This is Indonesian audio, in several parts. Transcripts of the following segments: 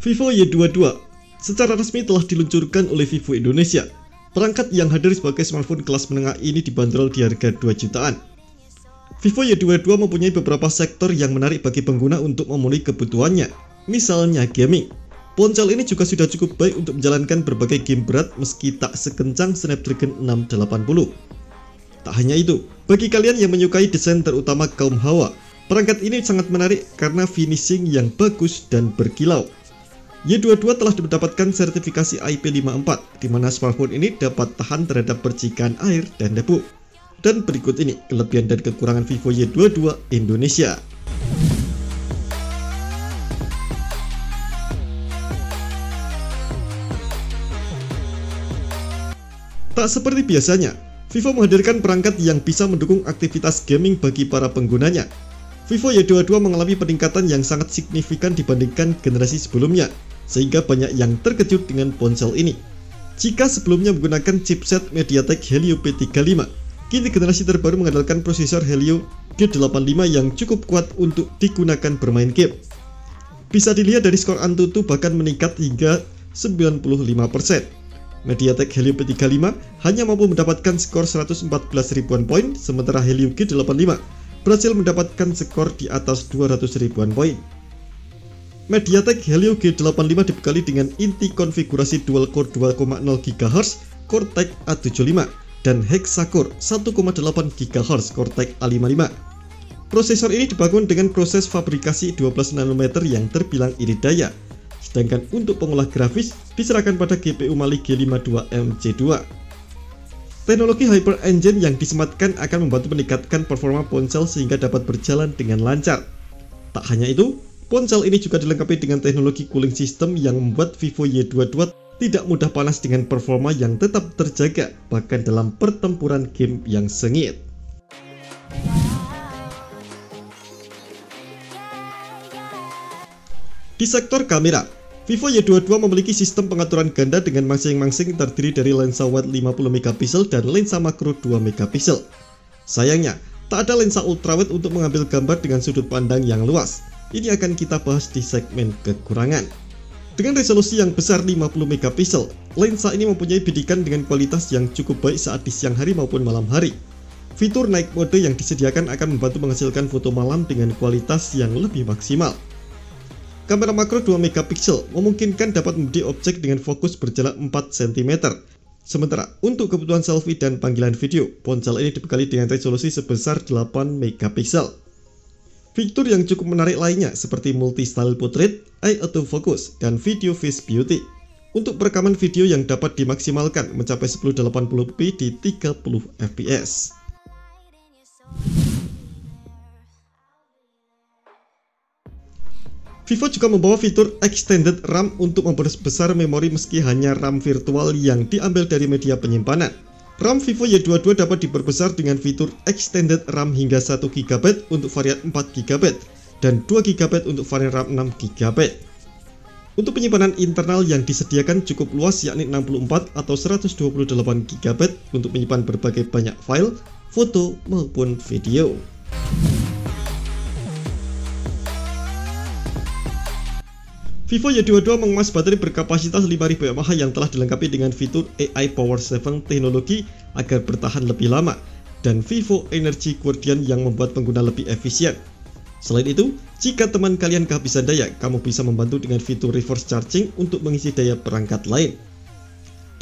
Vivo Y22 secara resmi telah diluncurkan oleh Vivo Indonesia. Perangkat yang hadir sebagai smartphone kelas menengah ini dibanderol di harga 2 jutaan. Vivo Y22 mempunyai beberapa sektor yang menarik bagi pengguna untuk memenuhi kebutuhannya, misalnya gaming. Ponsel ini juga sudah cukup baik untuk menjalankan berbagai game berat meski tak sekencang Snapdragon 680. Tak hanya itu, bagi kalian yang menyukai desain terutama kaum hawa, perangkat ini sangat menarik karena finishing yang bagus dan berkilau. Y22 telah mendapatkan sertifikasi IP54, di mana smartphone ini dapat tahan terhadap percikan air dan debu. Dan berikut ini kelebihan dan kekurangan Vivo Y22 Indonesia. Tak seperti biasanya, Vivo menghadirkan perangkat yang bisa mendukung aktivitas gaming bagi para penggunanya. Vivo Y22 mengalami peningkatan yang sangat signifikan dibandingkan generasi sebelumnya, sehingga banyak yang terkejut dengan ponsel ini. Jika sebelumnya menggunakan chipset MediaTek Helio P35, kini generasi terbaru mengandalkan prosesor Helio G85 yang cukup kuat untuk digunakan bermain game. Bisa dilihat dari skor Antutu bahkan meningkat hingga 95%. MediaTek Helio P35 hanya mampu mendapatkan skor 114 ribuan poin, sementara Helio G85 berhasil mendapatkan skor di atas 200 ribuan poin. MediaTek Helio G85 dibekali dengan inti konfigurasi dual core 2,0 GHz Cortex A75 dan hexacore 1,8 GHz Cortex A55. Prosesor ini dibangun dengan proses fabrikasi 12 nanometer yang terbilang irit daya, sedangkan untuk pengolah grafis diserahkan pada GPU Mali G52MC2. Teknologi Hyper Engine yang disematkan akan membantu meningkatkan performa ponsel sehingga dapat berjalan dengan lancar. Tak hanya itu, ponsel ini juga dilengkapi dengan teknologi cooling system yang membuat Vivo Y22 tidak mudah panas dengan performa yang tetap terjaga bahkan dalam pertempuran game yang sengit. Di sektor kamera, Vivo Y22 memiliki sistem pengaturan ganda dengan masing-masing terdiri dari lensa wide 50MP dan lensa makro 2MP. Sayangnya, tak ada lensa ultrawide untuk mengambil gambar dengan sudut pandang yang luas. Ini akan kita bahas di segmen kekurangan. Dengan resolusi yang besar 50MP, lensa ini mempunyai bidikan dengan kualitas yang cukup baik saat di siang hari maupun malam hari. Fitur night mode yang disediakan akan membantu menghasilkan foto malam dengan kualitas yang lebih maksimal. Kamera makro 2MP memungkinkan dapat membidik objek dengan fokus berjarak 4 cm. Sementara untuk kebutuhan selfie dan panggilan video, ponsel ini dibekali dengan resolusi sebesar 8MP. Fitur yang cukup menarik lainnya seperti multi-style portrait, eye autofocus, dan video face beauty. Untuk perekaman video yang dapat dimaksimalkan mencapai 1080p di 30fps. Vivo juga membawa fitur Extended RAM untuk memperbesar memori meski hanya RAM virtual yang diambil dari media penyimpanan. RAM Vivo Y22 dapat diperbesar dengan fitur Extended RAM hingga 1GB untuk varian 4GB dan 2GB untuk varian RAM 6GB. Untuk penyimpanan internal yang disediakan cukup luas yakni 64 atau 128GB untuk menyimpan berbagai banyak file, foto maupun video. Vivo Y22 mengemas baterai berkapasitas 5000 mAh yang telah dilengkapi dengan fitur AI Power 7 teknologi agar bertahan lebih lama, dan Vivo Energy Guardian yang membuat pengguna lebih efisien. Selain itu, jika teman kalian kehabisan daya, kamu bisa membantu dengan fitur reverse charging untuk mengisi daya perangkat lain.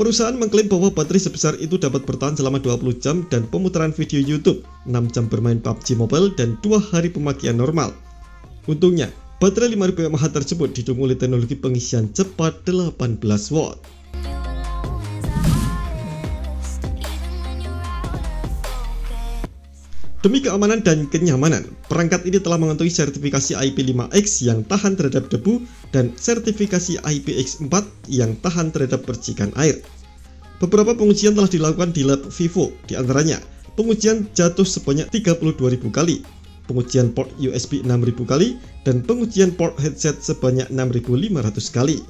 Perusahaan mengklaim bahwa baterai sebesar itu dapat bertahan selama 20 jam dan pemutaran video YouTube, 6 jam bermain PUBG Mobile, dan 2 hari pemakaian normal. Untungnya, baterai 5000 mAh tersebut didukung oleh teknologi pengisian cepat 18W. Demi keamanan dan kenyamanan, perangkat ini telah mengantongi sertifikasi IP5X yang tahan terhadap debu dan sertifikasi IPX4 yang tahan terhadap percikan air. Beberapa pengujian telah dilakukan di lab Vivo, diantaranya pengujian jatuh sebanyak 32.000 kali, pengujian port USB 6000 kali, dan pengujian port headset sebanyak 6500 kali.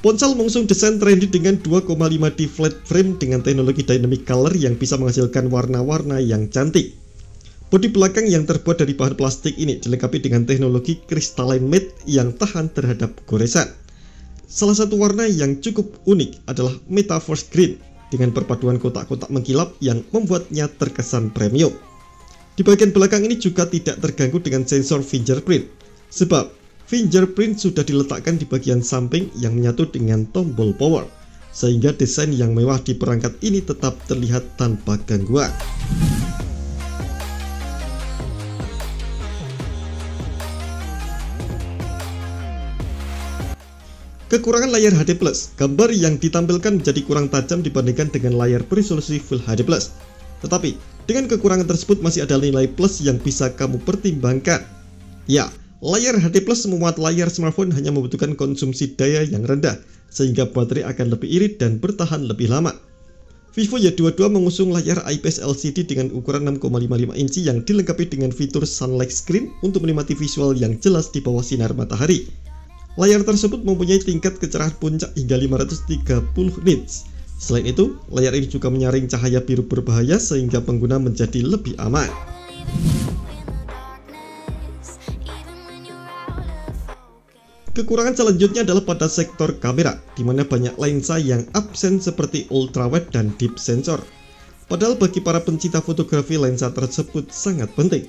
Ponsel mengusung desain trendy dengan 2,5D flat frame dengan teknologi dynamic color yang bisa menghasilkan warna-warna yang cantik. Bodi belakang yang terbuat dari bahan plastik ini dilengkapi dengan teknologi crystalline matte yang tahan terhadap goresan. Salah satu warna yang cukup unik adalah Metaverse Green dengan perpaduan kotak-kotak mengkilap yang membuatnya terkesan premium. Di bagian belakang ini juga tidak terganggu dengan sensor fingerprint, sebab fingerprint sudah diletakkan di bagian samping yang menyatu dengan tombol power, sehingga desain yang mewah di perangkat ini tetap terlihat tanpa gangguan. Kekurangan layar HD+, gambar yang ditampilkan menjadi kurang tajam dibandingkan dengan layar beresolusi Full HD+. Tetapi, dengan kekurangan tersebut masih ada nilai plus yang bisa kamu pertimbangkan. Ya, layar HD+ memuat layar smartphone hanya membutuhkan konsumsi daya yang rendah, sehingga baterai akan lebih irit dan bertahan lebih lama. Vivo Y22 mengusung layar IPS LCD dengan ukuran 6,55 inci yang dilengkapi dengan fitur Sunlight Screen untuk menikmati visual yang jelas di bawah sinar matahari. Layar tersebut mempunyai tingkat kecerahan puncak hingga 530 nits. Selain itu, layar ini juga menyaring cahaya biru berbahaya sehingga pengguna menjadi lebih aman. Kekurangan selanjutnya adalah pada sektor kamera, di mana banyak lensa yang absen seperti ultrawide dan deep sensor. Padahal bagi para pencinta fotografi, lensa tersebut sangat penting.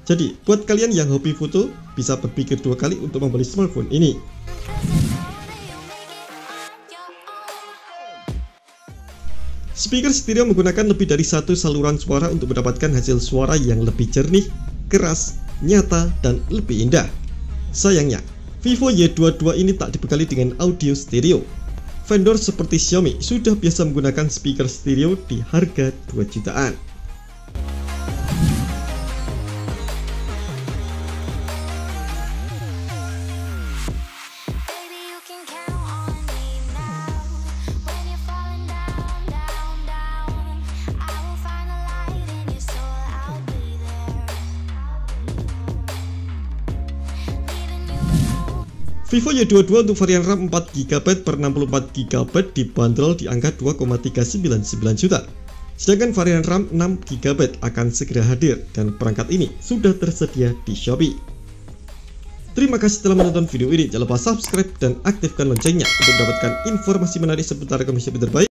Jadi, buat kalian yang hobi foto, bisa berpikir dua kali untuk membeli smartphone ini. Speaker stereo menggunakan lebih dari satu saluran suara untuk mendapatkan hasil suara yang lebih jernih, keras, nyata, dan lebih indah. Sayangnya, Vivo Y22 ini tak dibekali dengan audio stereo. Vendor seperti Xiaomi sudah biasa menggunakan speaker stereo di harga 2 jutaan. Vivo Y22 untuk varian RAM 4GB per 64GB dibanderol di angka 2,399 juta. Sedangkan varian RAM 6GB akan segera hadir dan perangkat ini sudah tersedia di Shopee. Terima kasih telah menonton video ini. Jangan lupa subscribe dan aktifkan loncengnya untuk mendapatkan informasi menarik seputar komisi terbaik.